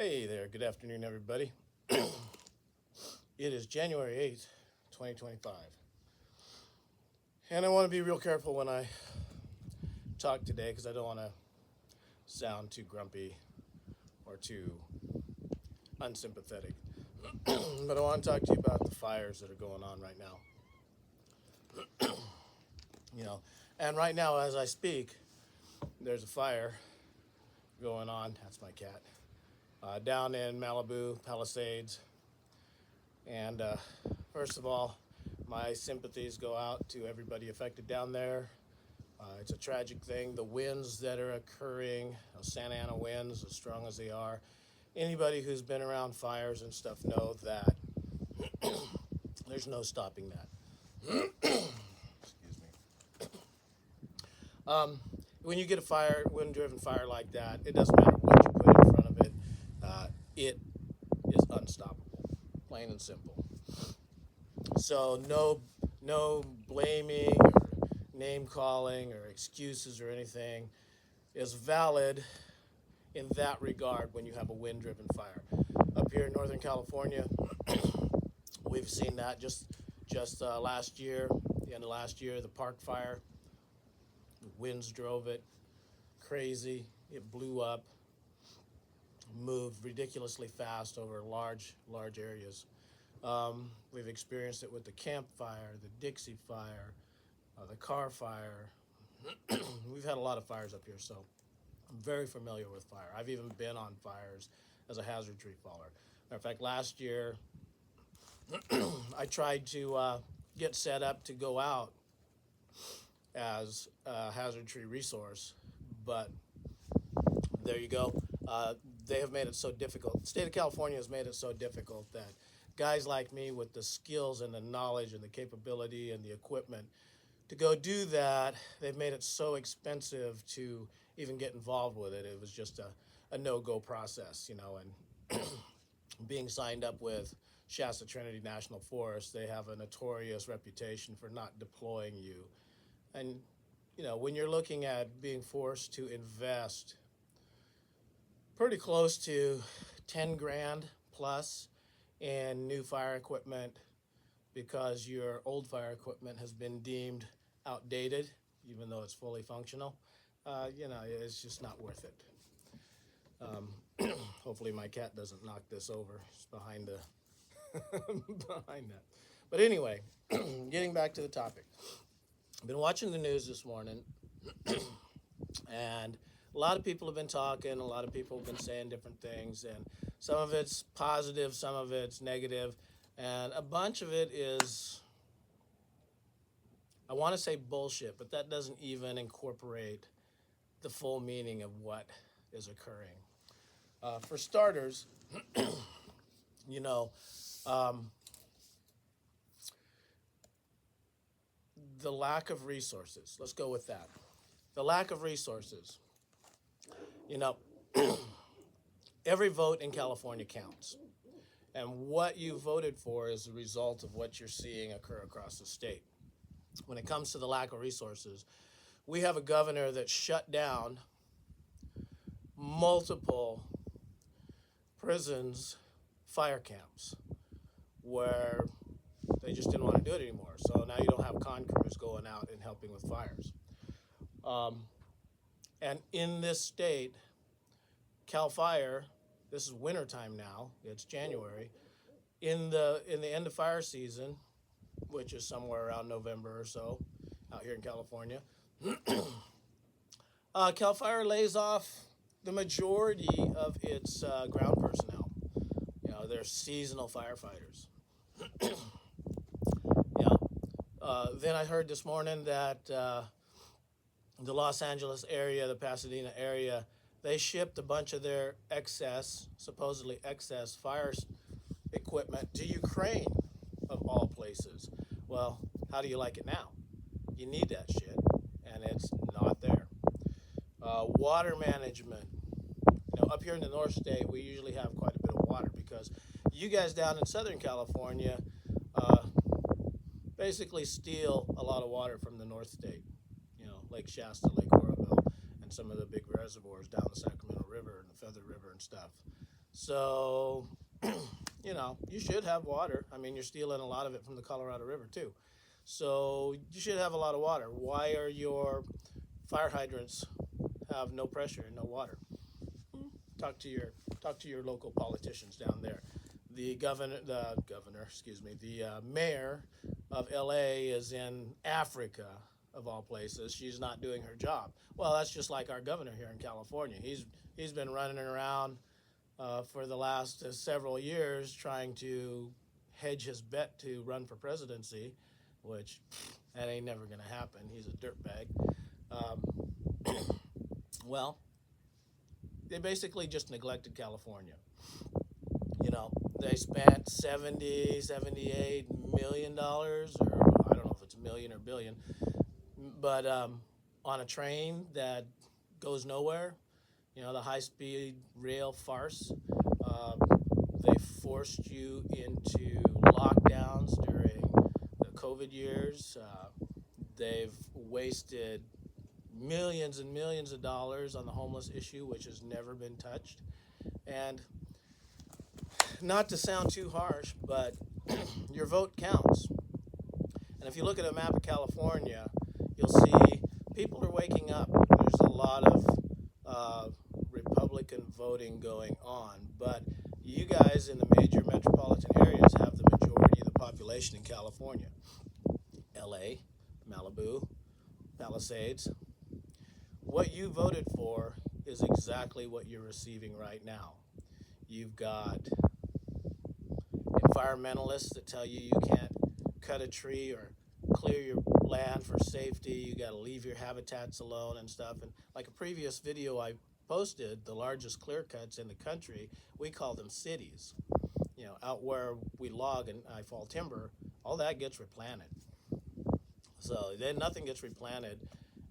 Hey there, good afternoon, everybody. It is January 8th, 2025. And I want to be real careful when I talk today because I don't want to sound too grumpy or too unsympathetic. But I want to talk to you about the fires that are going on right now. You know, and right now, as I speak, there's a fire going on. That's my cat. Down in Malibu, Palisades. And first of all, my sympathies go out to everybody affected down there. It's a tragic thing. The winds that are occurring, Santa Ana winds, as strong as they are, anybody who's been around fires and stuff know that there's no stopping that. Excuse me. When you get a fire, wind-driven fire like that, it doesn't matter what you put in front of it. It is unstoppable, plain and simple. So no blaming or name calling or excuses or anything is valid in that regard when you have a wind-driven fire. Up here in Northern California, we've seen that just last year, the end of last year, the Park Fire. The winds drove it crazy. It blew up, moved ridiculously fast over large areas. We've experienced it with the Camp Fire, the Dixie Fire, the Carr Fire. We've had a lot of fires up here, so I'm very familiar with fire. I've even been on fires as a hazard tree faller. Matter of fact, last year I tried to get set up to go out as a hazard tree resource, but there you go. They have made it so difficult. The state of California has made it so difficult that guys like me with the skills and the knowledge and the capability and the equipment to go do that, they've made it so expensive to even get involved with it. It was just a no-go process, and being signed up with Shasta Trinity National Forest, they have a notorious reputation for not deploying you. And, when you're looking at being forced to invest pretty close to 10 grand plus in new fire equipment because your old fire equipment has been deemed outdated, even though it's fully functional, it's just not worth it. Hopefully my cat doesn't knock this over. It's behind behind that. But anyway, getting back to the topic. I've been watching the news this morning, and a lot of people have been talking, a lot of people have been saying different things, and some of it's positive, some of it's negative, and a bunch of it is, I want to say bullshit, but that doesn't even incorporate the full meaning of what is occurring. For starters, the lack of resources. Let's go with that. The lack of resources. Every vote in California counts. And what you voted for is the result of what you're seeing occur across the state. When it comes to the lack of resources, we have a governor that shut down multiple prisons, fire camps, where they just didn't want to do it anymore. So now you don't have con crews going out and helping with fires. And in this state, CAL FIRE, this is wintertime now, it's January, in the end of fire season, which is somewhere around November or so out here in California, CAL FIRE lays off the majority of its ground personnel. They're seasonal firefighters. Then I heard this morning that the Los Angeles area, the Pasadena area, they shipped a bunch of their supposedly excess fire equipment to Ukraine, of all places. Well, how do you like it now? You need that shit, and it's not there. Water management. Up here in the North State, we usually have quite a bit of water because you guys down in Southern California basically steal a lot of water from the North State. Lake Shasta, Lake Oroville, and some of the big reservoirs down the Sacramento River and the Feather River and stuff. So, you should have water. I mean, you're stealing a lot of it from the Colorado River too. So you should have a lot of water. Why are your fire hydrants have no pressure and no water? Talk to your talk to your local politicians down there. The mayor of LA is in Africa, of all places. She's not doing her job. Well, that's just like our governor here in California. He's been running around for the last several years trying to hedge his bet to run for presidency, which that ain't never going to happen. He's a dirtbag. Um, well, they basically just neglected California. You know, they spent 70, 78 million dollars, or I don't know if it's a million or billion, but on a train that goes nowhere. The high speed rail farce. Uh, they forced you into lockdowns during the COVID years. They've wasted millions and millions of dollars on the homeless issue, which has never been touched. And not to sound too harsh, but your vote counts. And if you look at a map of California, you'll see people are waking up. There's a lot of uh, Republican voting going on, but you guys in the major metropolitan areas have the majority of the population in California. LA, Malibu, Palisades. What you voted for is exactly what you're receiving right now. You've got environmentalists that tell you you can't cut a tree or clear your land for safety. You got to leave your habitats alone and stuff. And like a previous video I posted, the largest clear cuts in the country, we call them cities. Out where we log and I fall timber, all that gets replanted. So then nothing gets replanted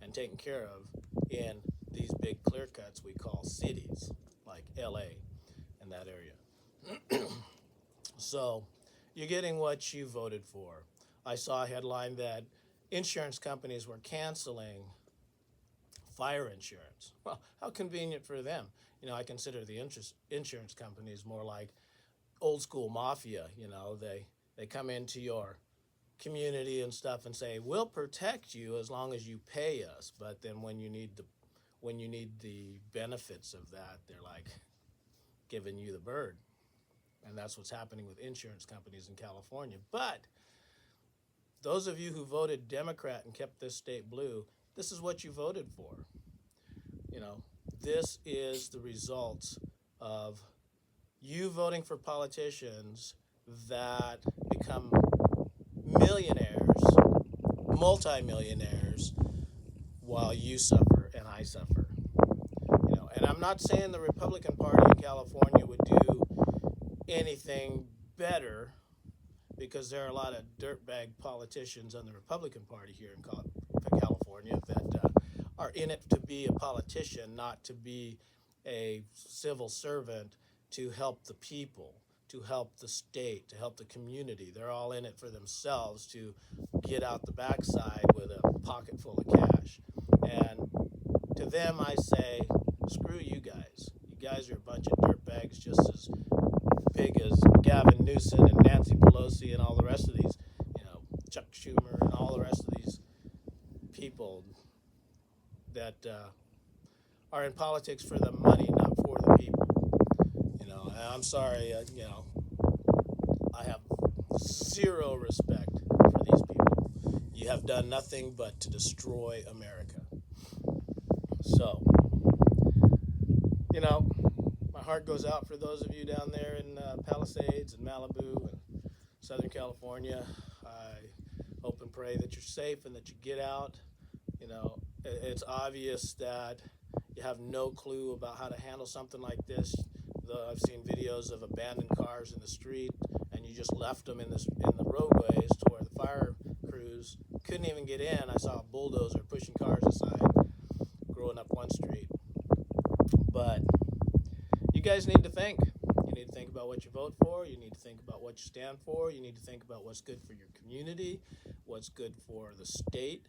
and taken care of in these big clear cuts we call cities, like LA and that area. So you're getting what you voted for. I saw a headline that insurance companies were canceling fire insurance. Well, how convenient for them. I consider the insurance companies more like old school mafia. They come into your community and stuff and say, "We'll protect you as long as you pay us." But then when you need the benefits of that, they're like giving you the bird. And that's what's happening with insurance companies in California. But those of you who voted Democrat and kept this state blue, this is what you voted for. You know, this is the results of you voting for politicians that become millionaires, multimillionaires, while you suffer and I suffer. And I'm not saying the Republican Party in California would do anything better, because there are a lot of dirtbag politicians on the Republican Party here in California that are in it to be a politician, not to be a civil servant to help the people, to help the state, to help the community. They're all in it for themselves to get out the backside with a pocket full of cash. And to them, I say, screw you guys. You guys are a bunch of dirtbags, just as big as Gavin Newsom and Nancy Pelosi and all the rest of these, Chuck Schumer and all the rest of these people that are in politics for the money, not for the people. And I'm sorry, I have zero respect for these people. You have done nothing but to destroy America. So, my heart goes out for those of you down there in Palisades and Malibu and Southern California. I hope and pray that you're safe and that you get out. It's obvious that you have no clue about how to handle something like this. I've seen videos of abandoned cars in the street, and you just left them in the roadways to where the fire crews couldn't even get in. I saw a bulldozer pushing cars aside, growing up one street. But you guys need to think. You need to think about what you vote for. You need to think about what you stand for. You need to think about what's good for your community, what's good for the state.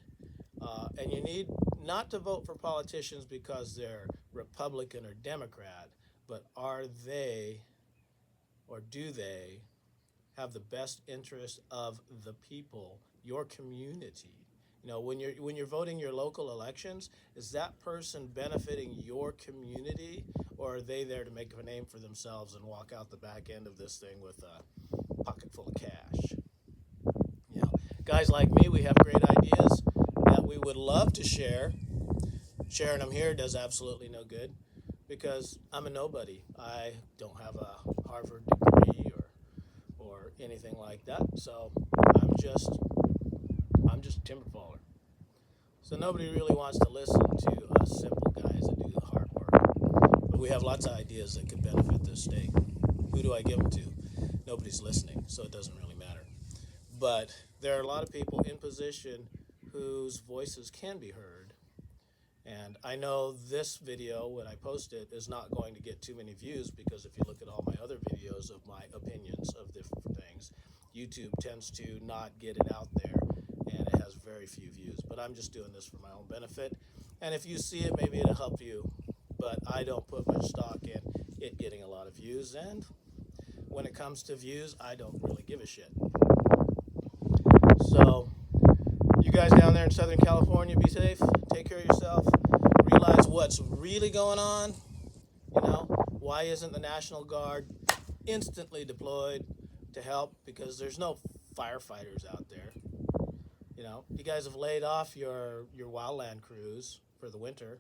And you need not to vote for politicians because they're Republican or Democrat, but are they or do they have the best interest of the people, your community? You know, when you're voting your local elections, is that person benefiting your community, or are they there to make a name for themselves and walk out the back end of this thing with a pocket full of cash? You know, guys like me, we have great ideas that we would love to share. Sharing them here does absolutely no good because I'm a nobody. I don't have a Harvard degree or anything like that. So I'm just a timber faller. So nobody really wants to listen to us simple guys that do the hard work. But we have lots of ideas that could benefit this state. Who do I give them to? Nobody's listening, so it doesn't really matter. But there are a lot of people in position whose voices can be heard. And I know this video, when I post it, is not going to get too many views because if you look at all my other videos of my opinions of different things, YouTube tends to not get it out there and it has very few views. But I'm just doing this for my own benefit. And if you see it, maybe it'll help you. But I don't put much stock in it getting a lot of views. And when it comes to views, I don't really give a shit. So, you guys down there in Southern California, be safe, take care of yourself, realize what's really going on. You know, why isn't the National Guard instantly deployed to help? Because there's no firefighters out there. You know, you guys have laid off your wildland crews for the winter.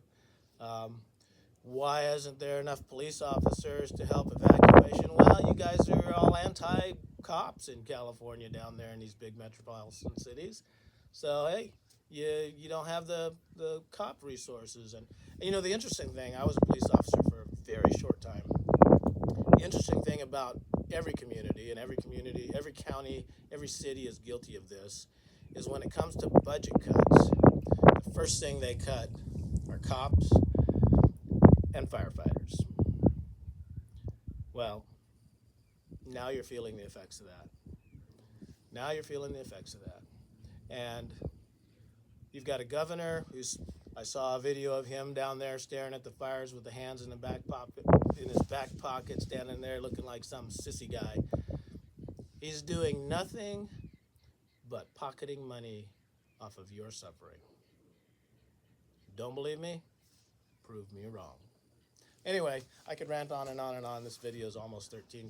Why isn't there enough police officers to help evacuation? Well, you guys are all anti-cops in California down there in these big metropolitan cities. So, hey, you don't have the cop resources. And, you know, the interesting thing, I was a police officer for a very short time. The interesting thing about every community, every county, every city is guilty of this, is when it comes to budget cuts, the first thing they cut are cops and firefighters. Well, now you're feeling the effects of that. And you've got a governor I saw a video of him down there staring at the fires with the hands in his back pocket, standing there looking like some sissy guy. He's doing nothing but pocketing money off of your suffering. Don't believe me? Prove me wrong. Anyway, I could rant on and on and on. This video is almost 13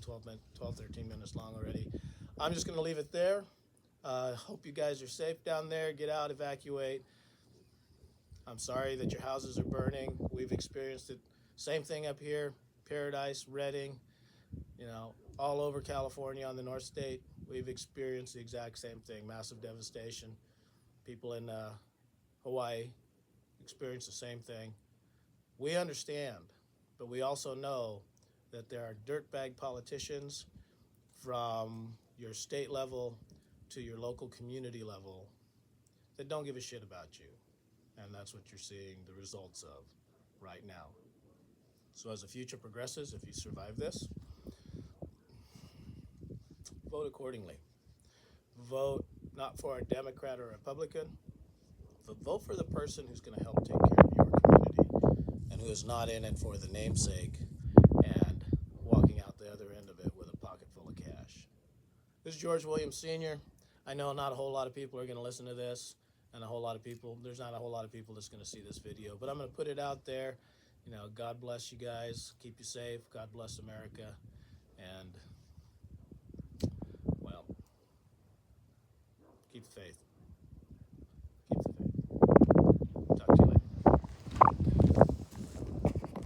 minutes long already. I'm just going to leave it there. Hope you guys are safe down there. Get out, evacuate. I'm sorry that your houses are burning. We've experienced it. Same thing up here, Paradise, Redding, you know, all over California on the North State. We've experienced the exact same thing, massive devastation. People in Hawaii experience the same thing. We understand, but we also know that there are dirtbag politicians from your state level to your local community level that don't give a shit about you. And that's what you're seeing the results of right now. So as the future progresses, if you survive this, vote accordingly. Vote not for a Democrat or a Republican, but vote for the person who's going to help take care of your community and who is not in it for the namesake and walking out the other end of it with a pocket full of cash. This is George Williams Sr. I know not a whole lot of people are going to listen to this, and there's not a whole lot of people that's going to see this video, but I'm going to put it out there. You know, God bless you guys. Keep you safe. God bless America. And, well, keep the faith.